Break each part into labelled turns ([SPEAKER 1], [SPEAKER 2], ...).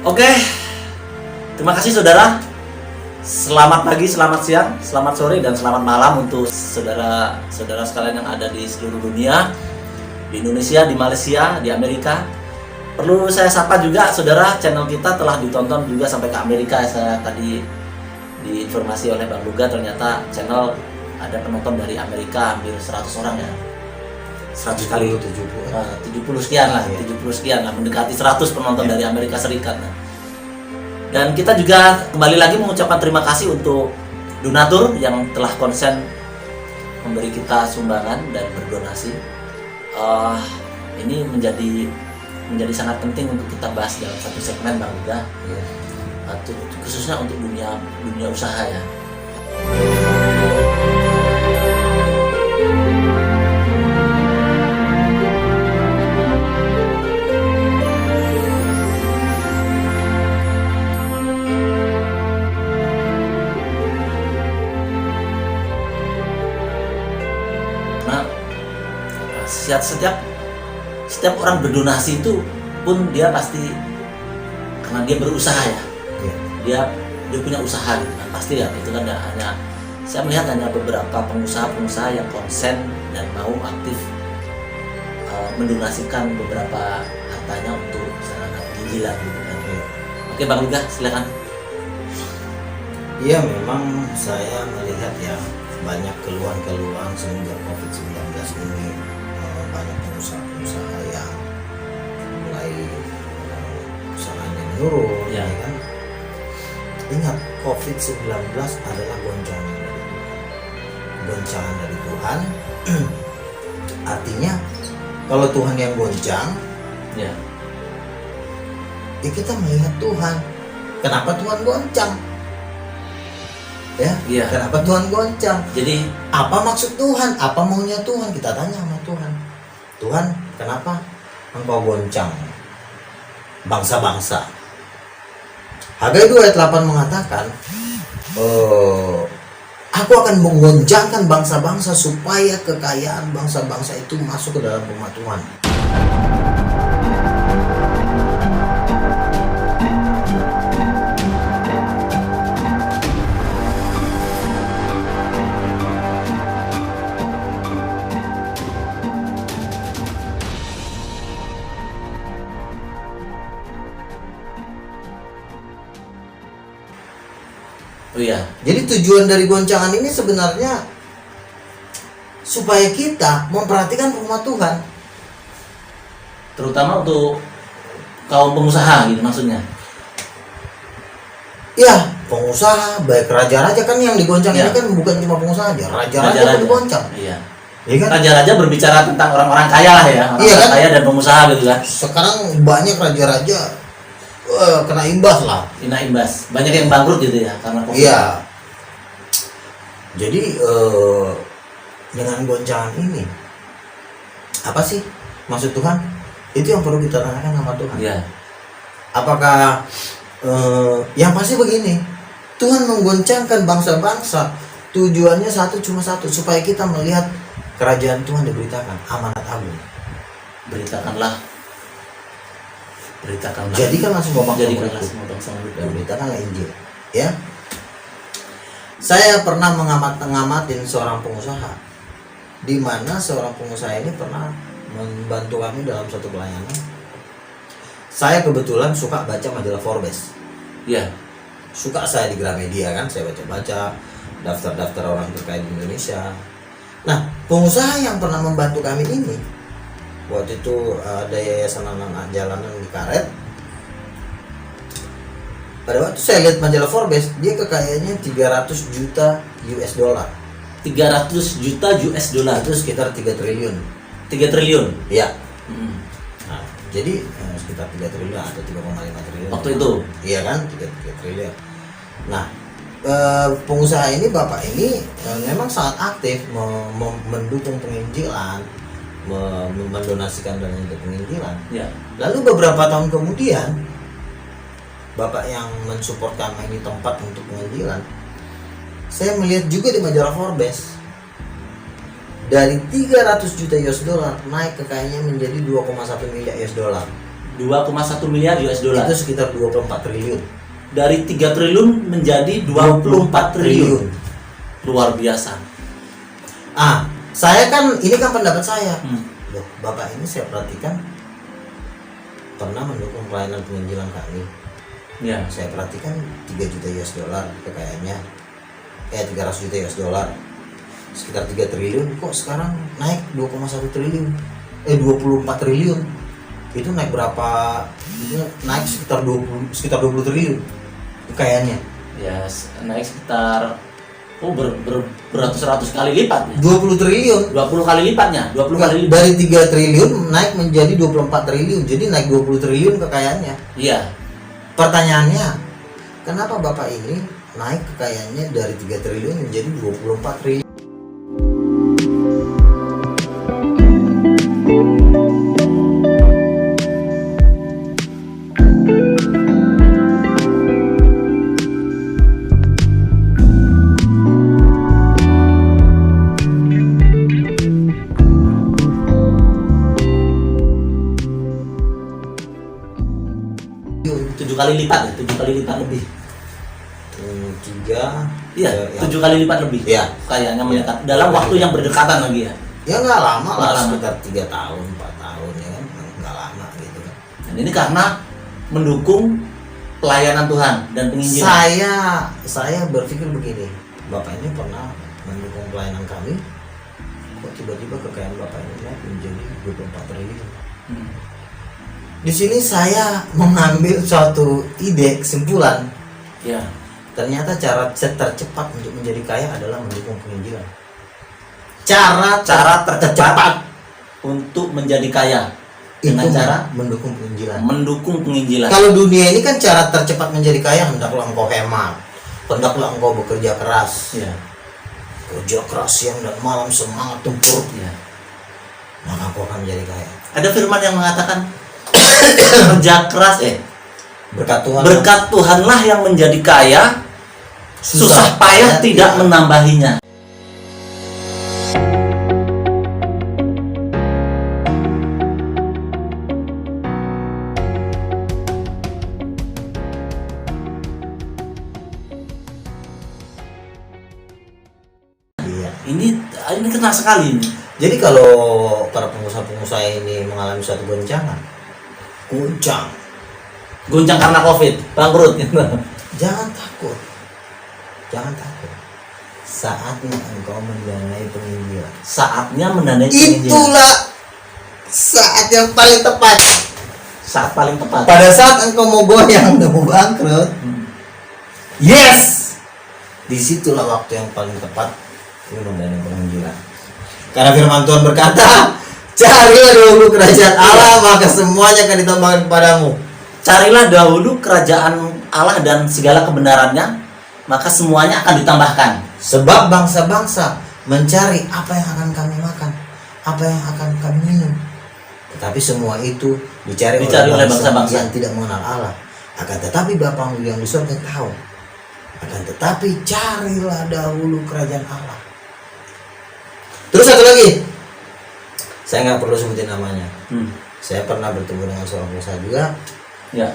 [SPEAKER 1] Oke, terima kasih saudara. Selamat pagi, selamat siang, selamat sore, dan selamat malam untuk saudara-saudara sekalian yang ada di seluruh dunia, di Indonesia, di Malaysia, di Amerika. Perlu saya sapa juga saudara, channel kita telah ditonton juga sampai ke Amerika. Saya tadi diinformasi oleh Bang Luga, ternyata channel ada penonton dari Amerika hampir 100 orang ya. 100 kali 70 sekian lah, 70 sekian lah, mendekati 100 penonton dari Amerika Serikat. Dan kita juga kembali lagi mengucapkan terima kasih untuk donatur yang telah konsen memberi kita sumbangan dan berdonasi. Ini menjadi sangat penting untuk kita bahas dalam satu segmen Bang Luga, khususnya untuk dunia usaha ya. Setiap orang berdonasi itu pun dia pasti karena dia berusaha ya, dia punya usaha gitu kan, pasti ya itu kan hanya saya melihat hanya beberapa pengusaha yang konsen dan mau aktif mendonasikan beberapa hartanya untuk sarana penginjilan gitu kan. Oke Bang Luga, silakan.
[SPEAKER 2] Iya, memang saya melihat ya banyak keluhan semenjak COVID-19 ini. Banyak pengusaha yang mulai usahanya menurun, ya kan? Ingat, COVID-19 adalah goncangan dari Tuhan. Artinya kalau Tuhan yang goncang, ya kita melihat Tuhan. Kenapa Tuhan goncang? Ya, kenapa Tuhan goncang? Jadi apa maksud Tuhan? Apa maunya Tuhan? Kita tanya sama Tuhan. Tuhan, kenapa engkau goncang bangsa-bangsa? Hagai 2 ayat 8 mengatakan, aku akan menggoncangkan bangsa-bangsa supaya kekayaan bangsa-bangsa itu masuk ke dalam rumah Tuhan. Jadi tujuan dari goncangan ini sebenarnya supaya kita memperhatikan rumah Tuhan,
[SPEAKER 1] terutama untuk kaum pengusaha gitu maksudnya.
[SPEAKER 2] Ya, pengusaha, baik raja-raja kan yang digoncang ini kan bukan cuma pengusaha aja, raja-raja pun digoncang.
[SPEAKER 1] Iya. Kan? Raja-raja berbicara tentang orang-orang kaya lah ya, orang kaya dan pengusaha gitu kan.
[SPEAKER 2] Sekarang banyak raja-raja kena imbas lah.
[SPEAKER 1] Kena imbas. Banyak yang bangkrut gitu ya karena COVID.
[SPEAKER 2] Iya. Jadi dengan goncangan ini apa sih maksud Tuhan? Itu yang perlu kita tanyakan sama Tuhan.
[SPEAKER 1] Iya.
[SPEAKER 2] Apakah yang pasti begini, Tuhan menggoncangkan bangsa-bangsa tujuannya cuma satu, supaya kita melihat kerajaan Tuhan diberitakan, amanat agung. Beritakanlah. Jadikanlah semua bangsa murid dan beritakanlah Injil. Ya. Saya pernah ngamatin seorang pengusaha, di mana seorang pengusaha ini pernah membantu kami dalam satu pelayanan. Saya kebetulan suka baca majalah Forbes.
[SPEAKER 1] Iya.
[SPEAKER 2] Suka saya di Gramedia kan, saya baca daftar-daftar orang terkaya di Indonesia. Nah, pengusaha yang pernah membantu kami ini, waktu itu ada yayasan anak jalanan di Karet. Pada waktu saya lihat majalah Forbes, dia kekayaannya 300 juta US dollar.
[SPEAKER 1] 300 juta US dollar
[SPEAKER 2] itu sekitar 3 triliun.
[SPEAKER 1] 3 triliun?
[SPEAKER 2] Iya. Nah, jadi sekitar 3 triliun atau 3,5 triliun.
[SPEAKER 1] Waktu itu?
[SPEAKER 2] Iya kan, 3 triliun. Nah, pengusaha ini, bapak ini memang sangat aktif mendukung penginjilan, mendonasikan dana untuk penginjilan.
[SPEAKER 1] Ya.
[SPEAKER 2] Lalu beberapa tahun kemudian, bapak yang mensupport kami ini tempat untuk penginjilan, saya melihat juga di majalah Forbes, dari 300 juta US dollar naik kekayaannya menjadi 2,1 miliar US dollar.
[SPEAKER 1] 2,1 miliar US dollar.
[SPEAKER 2] Itu sekitar 24 triliun.
[SPEAKER 1] Dari 3 triliun menjadi 24 triliun. Luar biasa.
[SPEAKER 2] Saya kan, ini kan pendapat saya.
[SPEAKER 1] Hmm.
[SPEAKER 2] Loh, Bapak ini saya perhatikan pernah mendukung pelayanan penginjilan kami.
[SPEAKER 1] Ya.
[SPEAKER 2] Saya perhatikan 3 juta US dollar kekayaannya. 300 juta US dollar. Sekitar 3 triliun, kok sekarang naik 2,1 triliun. 24 triliun. Itu naik berapa? Itu naik sekitar 20 triliun kekayaannya.
[SPEAKER 1] Ya, naik sekitar beratus-ratus kali lipat ya.
[SPEAKER 2] 20 triliun.
[SPEAKER 1] 20 kali lipatnya, 20 kali lipat.
[SPEAKER 2] Dari 3 triliun naik menjadi 24 triliun. Jadi naik 20 triliun kekayaannya.
[SPEAKER 1] Iya.
[SPEAKER 2] Pertanyaannya, kenapa Bapak ini naik kekayaannya dari 3 triliun menjadi 24 triliun?
[SPEAKER 1] Tujuh kali lipat ya, 7 kali lipat lebih.
[SPEAKER 2] 3.
[SPEAKER 1] Iya, 7 kali lipat lebih.
[SPEAKER 2] Iya.
[SPEAKER 1] Kayaknya mendekat dalam waktu yang berdekatan lagi ya.
[SPEAKER 2] Ya nggak lama lah,
[SPEAKER 1] Nggak lama.
[SPEAKER 2] sekitar 3 tahun, 4 tahun ya kan, nggak lama gitu kan.
[SPEAKER 1] Dan ini karena mendukung pelayanan Tuhan dan penginjilan.
[SPEAKER 2] Saya berpikir begini, Bapak ini pernah mendukung pelayanan kami, kok tiba-tiba kekayaan Bapak ini naik menjadi 24 triliun. Di sini saya mengambil suatu ide, kesimpulan.
[SPEAKER 1] Ya.
[SPEAKER 2] Ternyata cara tercepat untuk menjadi kaya adalah mendukung penginjilan. Cara tercepat
[SPEAKER 1] Untuk menjadi kaya
[SPEAKER 2] itu
[SPEAKER 1] dengan cara
[SPEAKER 2] mendukung penginjilan.
[SPEAKER 1] mendukung penginjilan.
[SPEAKER 2] Kalau dunia ini kan cara tercepat menjadi kaya, hendaklah engkau hemat, hendaklah engkau bekerja keras,
[SPEAKER 1] Ya.
[SPEAKER 2] kerja keras siang dan malam, semangat tempur,
[SPEAKER 1] Ya.
[SPEAKER 2] maka engkau akan menjadi kaya.
[SPEAKER 1] Ada firman yang mengatakan kerja keras
[SPEAKER 2] Berkat Tuhan.
[SPEAKER 1] berkat Tuhanlah yang menjadi kaya, susah payah tidak menambahinya.
[SPEAKER 2] Iya.
[SPEAKER 1] Ini kena sekali ini.
[SPEAKER 2] Jadi kalau para pengusaha-pengusaha ini mengalami suatu goncangan,
[SPEAKER 1] Goncang karena Covid, bangkrut gitu.
[SPEAKER 2] jangan takut, jangan takut. Saatnya engkau mendanai penginjilan.
[SPEAKER 1] Saatnya mendanai penginjilan.
[SPEAKER 2] Itulah saat yang paling tepat.
[SPEAKER 1] Saat paling tepat.
[SPEAKER 2] Pada saat engkau mau goyang, udah mau bangkrut, yes, disitulah waktu yang paling tepat untuk mendanai penginjilan. Karena firman Tuhan berkata, carilah dahulu kerajaan Allah, maka semuanya akan ditambahkan kepadamu.
[SPEAKER 1] Carilah dahulu kerajaan Allah dan segala kebenarannya, maka semuanya akan ditambahkan.
[SPEAKER 2] Sebab bangsa-bangsa mencari apa yang akan kami makan, apa yang akan kami minum. Tetapi semua itu dicari oleh bangsa-bangsa yang tidak mengenal Allah. Akan tetapi Bapamu yang di surga tahu. Akan tetapi carilah dahulu kerajaan Allah. Terus satu lagi, saya nggak perlu sebutin namanya. Saya pernah bertemu dengan seorang pengusaha juga.
[SPEAKER 1] Ya.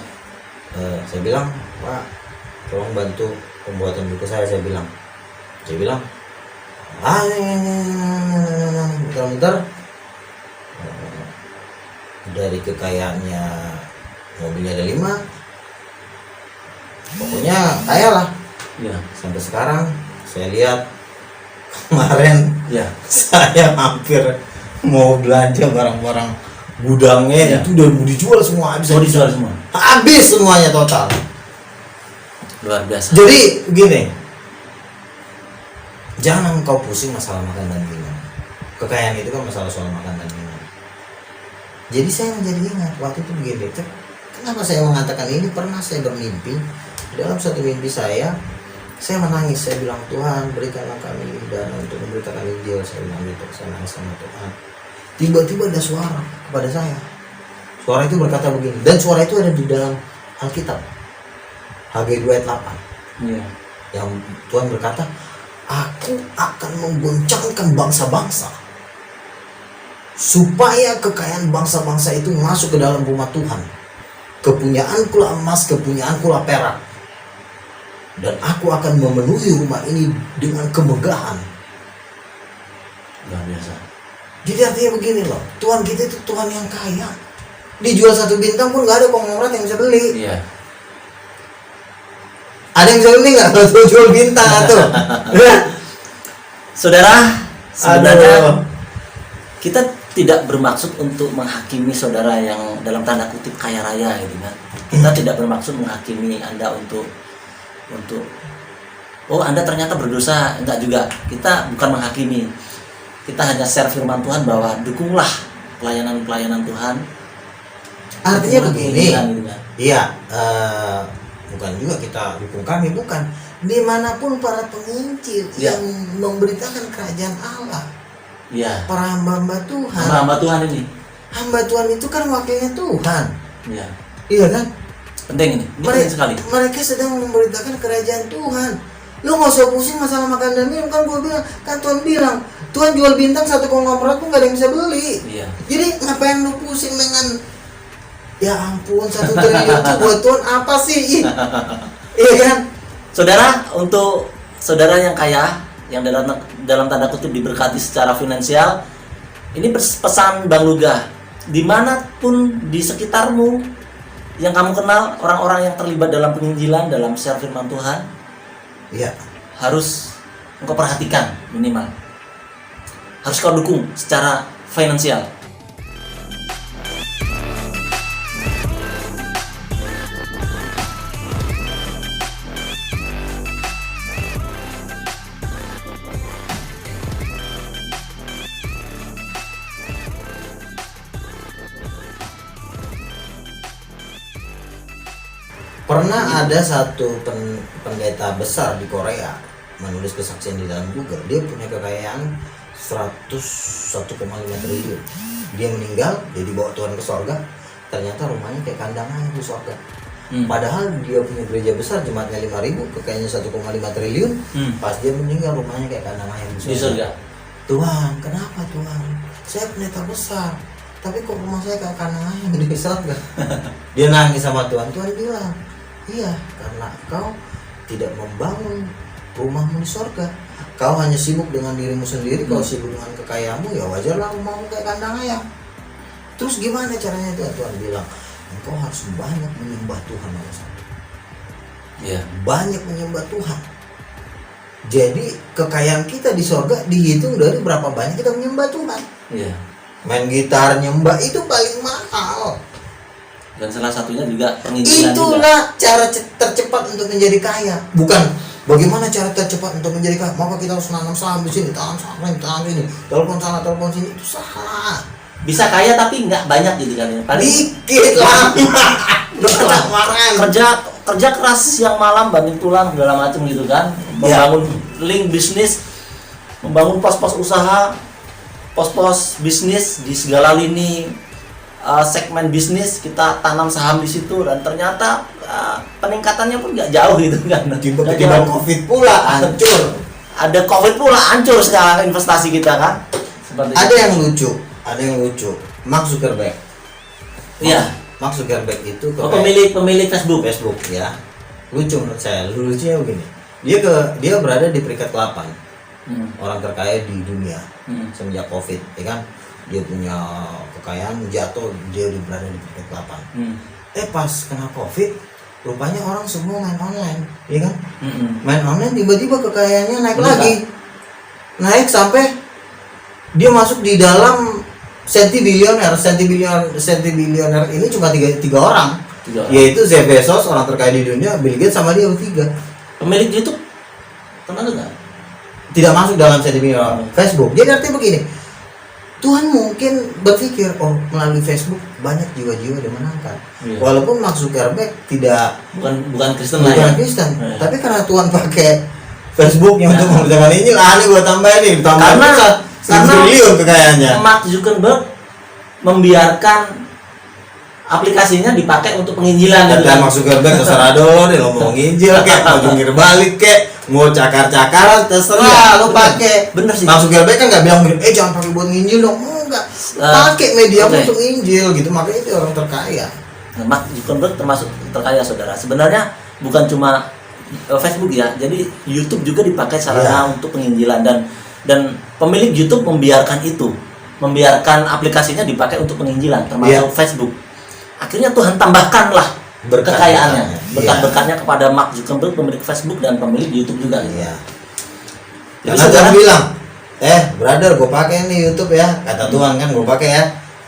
[SPEAKER 2] Saya bilang, Pak, tolong bantu pembuatan buku saya. Saya bilang, bentar-bentar. Dari kekayaannya mobilnya ada 5, pokoknya kaya lah.
[SPEAKER 1] Ya.
[SPEAKER 2] Sampai sekarang saya lihat kemarin
[SPEAKER 1] Ya.
[SPEAKER 2] saya hampir mau belanja barang-barang gudangnya,
[SPEAKER 1] Ya.
[SPEAKER 2] itu udah mau dijual semua,
[SPEAKER 1] Mau dijual semua.
[SPEAKER 2] habis semuanya total.
[SPEAKER 1] Luar biasa.
[SPEAKER 2] Jadi begini, jangan engkau pusing masalah makan dan minum. Kekayaan itu kan masalah soal makan dan minum. Jadi saya menjadi ingat waktu itu begini, kenapa saya mengatakan ini? Pernah saya bermimpi, dalam satu mimpi saya menangis. Saya bilang, Tuhan berikanlah kami dana untuk memberitakan Injil. Saya bilang gitu, saya nangis sama Tuhan. Tiba-tiba ada suara kepada saya. Suara itu berkata begini, dan suara itu ada di dalam Alkitab, Hagai 2 ayat 8.
[SPEAKER 1] Iya.
[SPEAKER 2] Yang Tuhan berkata, aku akan menggoncangkan bangsa-bangsa supaya kekayaan bangsa-bangsa itu masuk ke dalam rumah Tuhan. kepunyaanku lah emas, kepunyaanku lah perak, dan aku akan memenuhi rumah ini dengan kemegahan.
[SPEAKER 1] Luar biasa.
[SPEAKER 2] Jadi artinya begini loh, Tuhan kita itu Tuhan yang kaya. Dijual 1 bintang pun nggak ada konglomerat yang bisa beli.
[SPEAKER 1] Iya.
[SPEAKER 2] Ada yang bisa beli nggak kalau jual bintang tuh?
[SPEAKER 1] Saudara, sebenarnya
[SPEAKER 2] Aduh.
[SPEAKER 1] kita tidak bermaksud untuk menghakimi saudara yang dalam tanda kutip kaya raya gitu kan. Kita tidak bermaksud menghakimi Anda untuk oh Anda ternyata berdosa, enggak juga. Kita bukan menghakimi. Kita hanya share firman Tuhan bahwa dukunglah pelayanan-pelayanan Tuhan.
[SPEAKER 2] Artinya
[SPEAKER 1] Dukunglah
[SPEAKER 2] begini,
[SPEAKER 1] penginjilan gitu kan.
[SPEAKER 2] iya, bukan juga kita dukung kami, bukan. Dimanapun para penginjil
[SPEAKER 1] Ya.
[SPEAKER 2] yang memberitakan kerajaan Allah,
[SPEAKER 1] Iya.
[SPEAKER 2] para hamba Tuhan,
[SPEAKER 1] Hamba Tuhan ini.
[SPEAKER 2] hamba Tuhan itu kan wakilnya Tuhan,
[SPEAKER 1] Iya.
[SPEAKER 2] iya kan?
[SPEAKER 1] Penting ini. Ini penting sekali.
[SPEAKER 2] Mereka sedang memberitakan kerajaan Tuhan. Lu nggak usah pusing masalah makan dan minum, kan gue bilang, kan Tuhan bilang, Tuhan jual bintang 1 konglomerat pun gak ada yang bisa beli.
[SPEAKER 1] Iya.
[SPEAKER 2] Jadi ngapain lu pusing dengan, ya ampun 1 triliun itu buat Tuhan apa sih? Iya kan?
[SPEAKER 1] Saudara, untuk saudara yang kaya, yang dalam tanda kutip diberkati secara finansial, ini pesan Bang Luga. Dimanapun di sekitarmu yang kamu kenal, orang-orang yang terlibat dalam penginjilan, dalam share firman Tuhan,
[SPEAKER 2] Iya.
[SPEAKER 1] harus engkau perhatikan minimal. Harus kau dukung secara finansial.
[SPEAKER 2] Pernah ada satu pendeta besar di Korea menulis kesaksian di dalam Google. Dia punya kekayaan 101,5 triliun. Dia meninggal, dia dibawa Tuhan ke sorga. Ternyata rumahnya kayak kandang ayam di sorga. Padahal dia punya gereja besar, jemaatnya 5.000, kekayaannya 1,5 triliun. Pas dia meninggal, rumahnya kayak kandang ayam
[SPEAKER 1] Di surga.
[SPEAKER 2] Tuhan, kenapa Tuhan? Saya pendeta besar, tapi kok rumah saya kayak kandang ayam di sorga? Dia nangis sama Tuhan. Tuhan bilang, iya, karena kau tidak membangun rumahmu di sorga. Kau hanya sibuk dengan dirimu sendiri, kau sibuk dengan kekayaanmu, ya wajarlah rumahmu kayak kandang ayam. Terus gimana caranya itu? Tuhan bilang, engkau harus banyak menyembah Tuhan.
[SPEAKER 1] Iya.
[SPEAKER 2] Banyak menyembah Tuhan. Jadi kekayaan kita di sorga dihitung dari berapa banyak kita menyembah Tuhan.
[SPEAKER 1] Iya.
[SPEAKER 2] Main gitar nyembah itu paling mahal.
[SPEAKER 1] Dan salah satunya juga penginjilan juga.
[SPEAKER 2] Itulah cara tercepat untuk menjadi kaya. Bukan bagaimana cara tercepat untuk menjadi kaya. Maka kita harus nanam saham di sini, tanam sini, telepon sana, telepon sini. Itu salah.
[SPEAKER 1] Bisa kaya tapi nggak banyak gitu kan ya. Paling
[SPEAKER 2] Dikit lah.
[SPEAKER 1] kerja keras siang malam banting tulang segala macam gitu kan. Membangun link bisnis, membangun pos-pos usaha, pos-pos bisnis di segala lini segmen bisnis, kita tanam saham di situ dan ternyata peningkatannya pun nggak jauh gitu kan.
[SPEAKER 2] Tiba-tiba COVID pula hancur.
[SPEAKER 1] Ada COVID pula hancur sekarang investasi kita kan. Seperti
[SPEAKER 2] Ada
[SPEAKER 1] itu.
[SPEAKER 2] yang lucu. Mark Zuckerberg.
[SPEAKER 1] Iya.
[SPEAKER 2] Mark Zuckerberg itu
[SPEAKER 1] Pemilik Facebook.
[SPEAKER 2] Facebook ya. Lucu menurut saya. Lucunya begini. Dia berada di peringkat 8 orang terkaya di dunia semenjak COVID, ya kan? Dia punya kekayaan jatuh, dia udah berada di peringkat 8. Pas kena COVID, rupanya orang semua main online, ya kan? Main online tiba-tiba kekayaannya naik lagi. Naik sampai dia masuk di dalam senti bilioner ini cuma tiga orang. Yaitu Jeff Bezos, orang terkaya di dunia, Bill Gates, sama dia bertiga.
[SPEAKER 1] Pemilik YouTube termasuk nggak?
[SPEAKER 2] Tidak masuk dalam senti bilioner Facebook. Jadi artinya begini, Tuhan mungkin berpikir, oh melalui Facebook banyak jiwa-jiwa dimenangkan.
[SPEAKER 1] Iya.
[SPEAKER 2] Walaupun Mark Zuckerberg
[SPEAKER 1] bukan Kristen lah ya.
[SPEAKER 2] bukan Kristen,
[SPEAKER 1] Iya.
[SPEAKER 2] tapi karena Tuhan pakai Facebooknya untuk memberitakan Injil, nih gua tambahin nih,
[SPEAKER 1] Karena
[SPEAKER 2] triliun kekayaannya.
[SPEAKER 1] Mark Zuckerberg membiarkan aplikasinya dipakai untuk penginjilan gitu
[SPEAKER 2] Dan
[SPEAKER 1] kan.
[SPEAKER 2] Mark Zuckerberg terserah dong, dia ngomong Injil kek, mau jungkir balik kek, mau cakar-cakaran terserah,
[SPEAKER 1] Iya,
[SPEAKER 2] lu pakai.
[SPEAKER 1] Bener sih.
[SPEAKER 2] Mark Zuckerberg kan nggak bilang gini, jangan pakai buat nginjil dong, enggak. Pakai media
[SPEAKER 1] oke.
[SPEAKER 2] untuk Injil gitu, makanya dia orang terkaya.
[SPEAKER 1] Nah, Mark Zuckerberg termasuk terkaya saudara. Sebenarnya bukan cuma Facebook ya, jadi YouTube juga dipakai sarana untuk penginjilan, dan pemilik YouTube membiarkan aplikasinya dipakai untuk penginjilan, termasuk Facebook. Akhirnya Tuhan tambahkanlah kekayaannya, berkat-berkatnya kepada Mark Zuckerberg, pemilik Facebook dan pemilik YouTube juga.
[SPEAKER 2] Iya.
[SPEAKER 1] Jadi
[SPEAKER 2] Karena Tuhan bilang, brother, gue pakai nih YouTube ya, kata Tuhan kan gue pakai ya.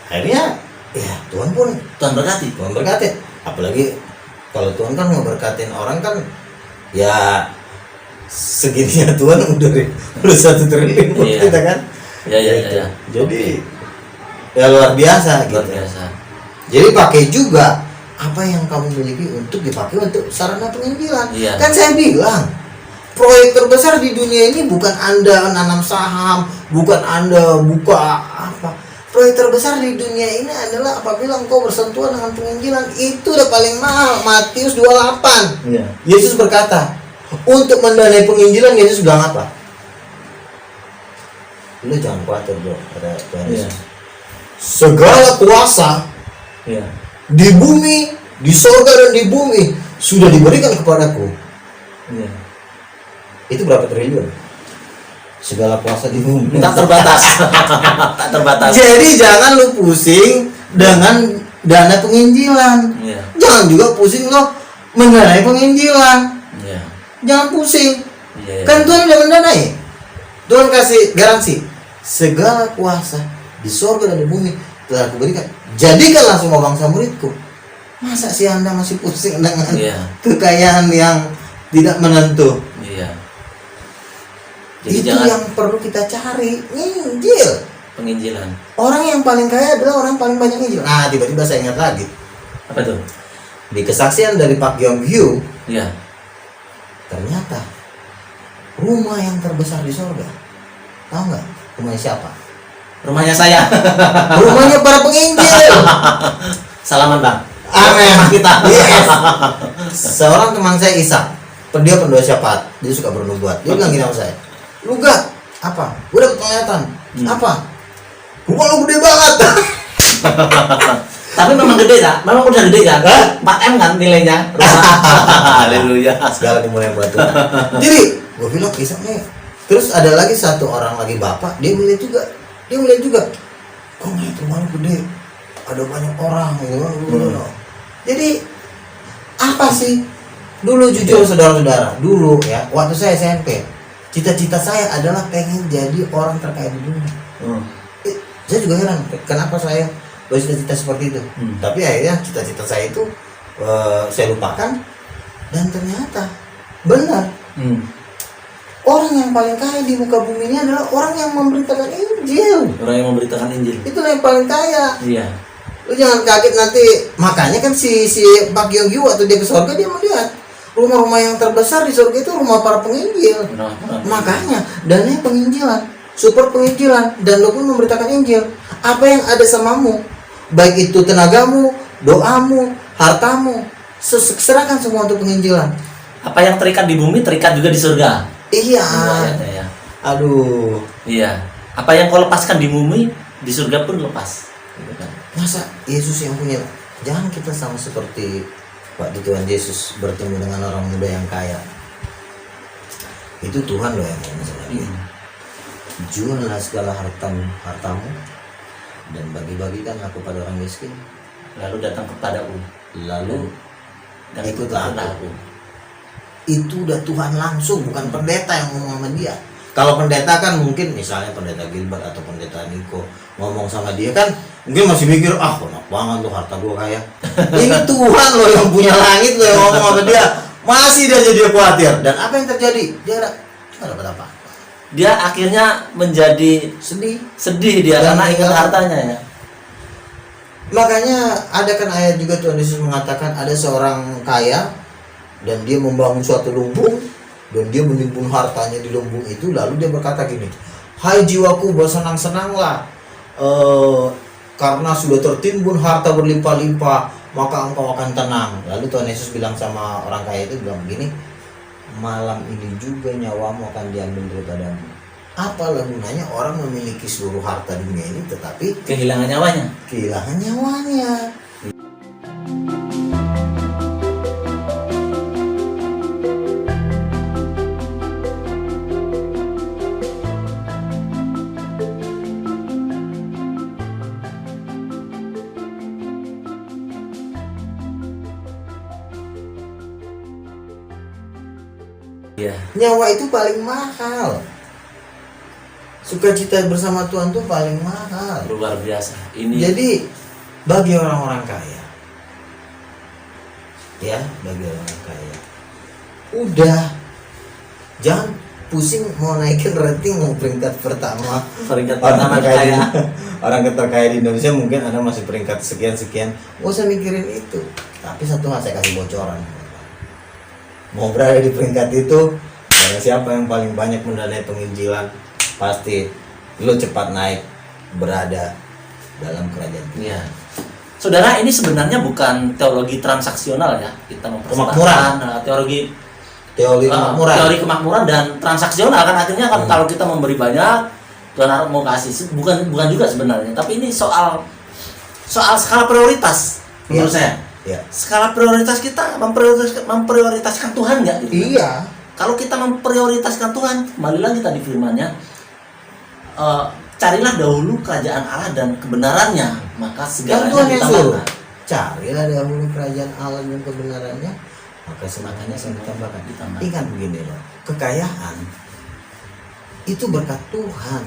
[SPEAKER 2] Akhirnya, ya Tuhan berkati. Tuhan berkati. Apalagi kalau Tuhan kan mau berkatin orang kan, ya segininya Tuhan udah 1 triliun kita kan.
[SPEAKER 1] Iya.
[SPEAKER 2] Jadi ya luar biasa gitu.
[SPEAKER 1] Luar biasa.
[SPEAKER 2] Jadi pakai juga apa yang kamu miliki untuk dipakai untuk sarana penginjilan.
[SPEAKER 1] Iya.
[SPEAKER 2] Kan saya bilang, proyek terbesar di dunia ini bukan Anda nanam saham, bukan Anda buka apa. Proyek terbesar di dunia ini adalah apabila engkau bersentuhan dengan penginjilan. Itu udah paling mahal. Matius 28.
[SPEAKER 1] Iya.
[SPEAKER 2] Yesus berkata, untuk mendanai penginjilan, Yesus bilang apa? Lu jangan khawatir bro, ada Tuhan Yesus. Segala kuasa di bumi, di surga dan di bumi sudah diberikan kepadaku.
[SPEAKER 1] Iya.
[SPEAKER 2] Itu berapa triliun? Segala kuasa di bumi.
[SPEAKER 1] Tak terbatas. Tak terbatas.
[SPEAKER 2] Jadi jangan lu pusing dengan dana penginjilan.
[SPEAKER 1] Iya.
[SPEAKER 2] Jangan juga pusing lo mendanai penginjilan.
[SPEAKER 1] Iya.
[SPEAKER 2] Jangan pusing.
[SPEAKER 1] Iya.
[SPEAKER 2] Kan Tuhan udah mendanai. Tuhan kasih garansi, segala kuasa di surga dan di bumi telah aku berikan. Jadikanlah semua bangsa muridku. Masa sih Anda masih pusing dengan kekayaan yang tidak menentu?
[SPEAKER 1] Iya. Jadi
[SPEAKER 2] itu
[SPEAKER 1] jangan
[SPEAKER 2] yang perlu kita cari, Injil.
[SPEAKER 1] penginjilan.
[SPEAKER 2] Orang yang paling kaya adalah orang yang paling banyak Injil. Nah, tiba-tiba saya ingat lagi
[SPEAKER 1] Apa tuh?
[SPEAKER 2] di kesaksian dari Pak Gyeong Hyu,
[SPEAKER 1] Iya.
[SPEAKER 2] ternyata rumah yang terbesar di surga, tahu nggak? Rumahnya siapa?
[SPEAKER 1] Rumahnya saya.
[SPEAKER 2] Rumahnya para penginjil.
[SPEAKER 1] Salaman bang.
[SPEAKER 2] Amin.
[SPEAKER 1] Kita.
[SPEAKER 2] Yes. Seorang teman saya Ishak, dia pendoa syafaat, dia suka bernubuat. Dia bilang gini sama saya, lu gak apa? Gue dapet penglihatan. Apa? Rumah lu gede banget.
[SPEAKER 1] Tapi memang gede ya, memang udah gede ya. 4M kan nilainya. Haleluya.
[SPEAKER 2] Segala dimulai buat Tuhan. Jadi gue bilang Ishak nih. Terus ada lagi satu orang lagi bapak, dia melihat juga. Kok ngeliat rumah lu gede? Ada banyak orang gitu. Jadi apa sih? Dulu jujur saudara-saudara, dulu ya, waktu saya SMP, cita-cita saya adalah pengen jadi orang terkaya di dunia. Saya juga heran, kenapa saya bercita-cita seperti itu. Tapi akhirnya cita-cita saya itu saya lupakan, dan ternyata benar. Orang yang paling kaya di muka bumi ini adalah orang yang memberitakan Injil.
[SPEAKER 1] Orang yang memberitakan Injil.
[SPEAKER 2] Itulah yang paling kaya.
[SPEAKER 1] Iya.
[SPEAKER 2] Lu jangan kaget nanti. Makanya kan si Pak Gyeong Hyu waktu dia ke surga, dia melihat rumah-rumah yang terbesar di surga itu rumah para penginjil. Makanya dananya penginjilan, super penginjilan, dan lu pun memberitakan Injil. Apa yang ada samamu, baik itu tenagamu, doamu, hartamu, serahkan semua untuk penginjilan.
[SPEAKER 1] Apa yang terikat di bumi terikat juga di surga.
[SPEAKER 2] Iya.
[SPEAKER 1] Ya.
[SPEAKER 2] Aduh.
[SPEAKER 1] Iya. Apa yang kau lepaskan di bumi di surga pun lepas. Gitu kan.
[SPEAKER 2] Masa Yesus yang punya? Jangan kita sama seperti waktu Tuhan Yesus bertemu dengan orang muda yang kaya. Itu Tuhan loh yang ngomong sama dia. Juallah segala hartamu dan bagi-bagikanlah kepada orang miskin.
[SPEAKER 1] Lalu datang kepadaku.
[SPEAKER 2] Lalu
[SPEAKER 1] Dan
[SPEAKER 2] ikutlah
[SPEAKER 1] aku.
[SPEAKER 2] Itu udah Tuhan langsung, bukan pendeta yang ngomong sama dia. Kalau pendeta kan mungkin misalnya pendeta Gilbert atau pendeta Niko ngomong sama dia kan mungkin masih mikir, enak banget tuh harta gua kaya. Ini Tuhan loh yang punya langit loh yang ngomong sama dia. Masih dia jadi khawatir. Dan apa yang terjadi? Dia nggak dapat apa.
[SPEAKER 1] Dia akhirnya menjadi sedih dia
[SPEAKER 2] Dan
[SPEAKER 1] karena ingat hartanya ya.
[SPEAKER 2] Makanya ada kan ayat juga Tuhan Yesus mengatakan ada seorang kaya dan dia membangun suatu lumbung dan dia menimbun hartanya di lumbung itu, lalu dia berkata gini, hai jiwaku bersenang-senanglah karena sudah tertimbun harta berlimpah-limpah, maka engkau akan tenang. Lalu Tuhan Yesus bilang sama orang kaya itu, bilang begini, malam ini juga nyawamu akan diambil daripadamu. Apalah gunanya orang memiliki seluruh harta dunia ini tetapi
[SPEAKER 1] Kehilangan nyawanya.
[SPEAKER 2] kehilangan nyawanya.
[SPEAKER 1] Iya.
[SPEAKER 2] Nyawa itu paling mahal. Sukacita bersama Tuhan tuh paling mahal.
[SPEAKER 1] Luar biasa. Ini
[SPEAKER 2] Jadi bagi orang-orang kaya, ya bagi orang kaya, udah jangan pusing mau naikin rating mau peringkat pertama.
[SPEAKER 1] peringkat
[SPEAKER 2] Orang
[SPEAKER 1] pertama
[SPEAKER 2] terkaya
[SPEAKER 1] kaya.
[SPEAKER 2] orang terkaya di Indonesia mungkin ada masih peringkat sekian, gak usah mikirin itu. Tapi satu hal saya kasih bocoran, mau berada di peringkat itu, karena siapa yang paling banyak mendanai penginjilan, pasti lo cepat naik berada dalam kerajaan Tuhan.
[SPEAKER 1] Iya. Saudara, ini sebenarnya bukan teologi transaksional ya. Kita
[SPEAKER 2] Kemakmuran.
[SPEAKER 1] mempersoalkan teori
[SPEAKER 2] kemakmuran.
[SPEAKER 1] teori kemakmuran dan transaksional kan akhirnya kan kalau kita memberi banyak Tuhan harus mau kasih bukan juga sebenarnya, tapi ini soal skala prioritas menurut saya.
[SPEAKER 2] Iya.
[SPEAKER 1] Skala prioritas kita memprioritaskan Tuhan nggak gitu?
[SPEAKER 2] Iya.
[SPEAKER 1] Kalau kita memprioritaskan Tuhan, kembali lagi tadi firman-Nya, carilah dahulu kerajaan Allah dan kebenarannya, maka
[SPEAKER 2] Kan
[SPEAKER 1] segalanya
[SPEAKER 2] Tuhan yang suruh.
[SPEAKER 1] ditambahkan.
[SPEAKER 2] Carilah dahulu kerajaan Allah dan kebenarannya, maka semuanya akan ditambahkan.
[SPEAKER 1] Ditambahkan.
[SPEAKER 2] Ingat begini loh, kekayaan itu berkat Tuhan.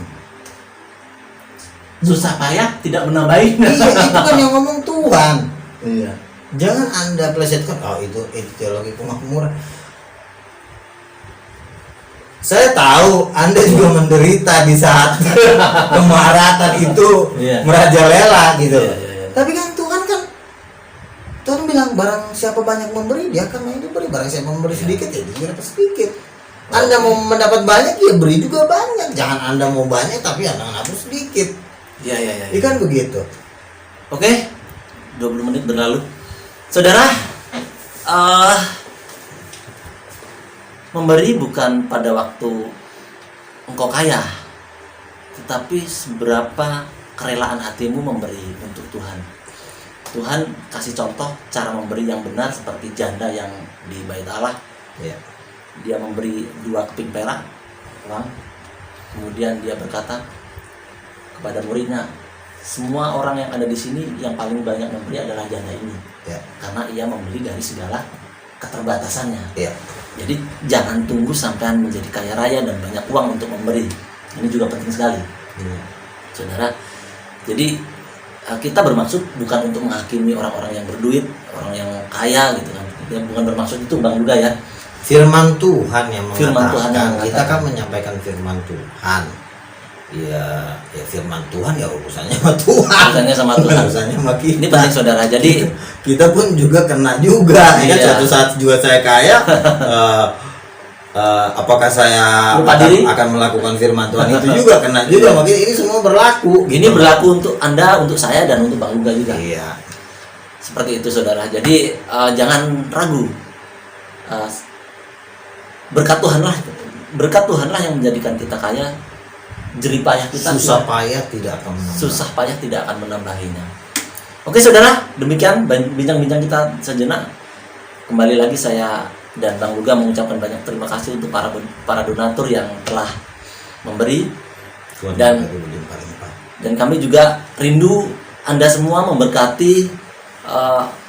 [SPEAKER 1] Susah payah tidak menambahin.
[SPEAKER 2] Iya, itu kan yang ngomong Tuhan.
[SPEAKER 1] Iya.
[SPEAKER 2] Jangan Anda plesetkan, oh itu teologi kemakmuran. Saya tahu Anda juga menderita di saat kemaratan itu
[SPEAKER 1] Iya.
[SPEAKER 2] merajalela gitu.
[SPEAKER 1] Iya, iya, iya.
[SPEAKER 2] Tapi kan Tuhan bilang barang siapa banyak memberi dia akan banyak diberi, barang siapa memberi sedikit ya dia dapat sedikit. Anda mau mendapat banyak ya beri juga banyak. Jangan Anda mau banyak tapi Anda menabur sedikit.
[SPEAKER 1] Iya.
[SPEAKER 2] Ikan begitu.
[SPEAKER 1] Oke, 20 menit berlalu. Saudara, memberi bukan pada waktu engkau kaya, tetapi seberapa kerelaan hatimu memberi untuk Tuhan. Tuhan kasih contoh cara memberi yang benar seperti janda yang di Bait Allah.
[SPEAKER 2] Ya.
[SPEAKER 1] Dia memberi 2 keping perak uang. Kemudian dia berkata kepada muridnya, semua orang yang ada di sini yang paling banyak memberi adalah janda ini.
[SPEAKER 2] Ya.
[SPEAKER 1] Karena ia membeli dari segala keterbatasannya.
[SPEAKER 2] Ya.
[SPEAKER 1] Jadi jangan tunggu sampai menjadi kaya raya dan banyak uang untuk memberi. Ini juga penting sekali,
[SPEAKER 2] Ya.
[SPEAKER 1] saudara. Jadi kita bermaksud bukan untuk menghakimi orang-orang yang berduit, orang yang kaya gitu kan. Kita bukan bermaksud itu Bang juga ya.
[SPEAKER 2] Firman Tuhan yang mengatakan,
[SPEAKER 1] Firman Tuhan yang
[SPEAKER 2] kita
[SPEAKER 1] mengatakan.
[SPEAKER 2] kan menyampaikan firman Tuhan. Ya firman Tuhan ya urusannya sama Tuhan.
[SPEAKER 1] Urusannya sama Tuhan.
[SPEAKER 2] Urusannya sama kita.
[SPEAKER 1] Ini penting saudara. Jadi
[SPEAKER 2] kita pun juga kena juga. Ya kan
[SPEAKER 1] Iya.
[SPEAKER 2] suatu saat juga saya kaya. Apakah saya
[SPEAKER 1] Lupa diri?
[SPEAKER 2] akan melakukan firman Tuhan itu juga kena juga. Makanya ini semua berlaku.
[SPEAKER 1] ini berlaku untuk Anda, untuk saya dan untuk Bang Luga juga.
[SPEAKER 2] Iya.
[SPEAKER 1] Seperti itu saudara. Jadi jangan ragu. Berkat Tuhanlah yang menjadikan kita kaya. Jerih payah kita
[SPEAKER 2] Susah payah tidak akan menambah.
[SPEAKER 1] susah payah tidak akan menambahinya. Oke saudara, demikian bincang-bincang kita sejenak. Kembali lagi saya dan Bang Luga mengucapkan banyak terima kasih untuk para donatur yang telah memberi.
[SPEAKER 2] Tuhan
[SPEAKER 1] Dan-
[SPEAKER 2] berlimpah-limpah.
[SPEAKER 1] Dan kami juga rindu Anda semua memberkati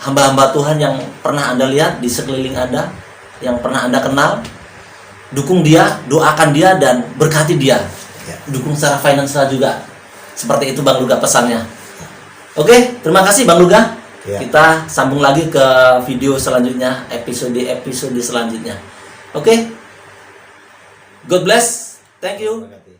[SPEAKER 1] hamba-hamba Tuhan yang pernah Anda lihat di sekeliling Anda, yang pernah Anda kenal. Dukung dia, doakan dia, dan berkati dia.
[SPEAKER 2] Ya.
[SPEAKER 1] Dukung secara finansial juga. Seperti itu Bang Luga pesannya. Oke, terima kasih Bang Luga.
[SPEAKER 2] Ya.
[SPEAKER 1] Kita sambung lagi ke video selanjutnya, episode selanjutnya. Oke. God bless. Thank you.
[SPEAKER 2] Terima kasih.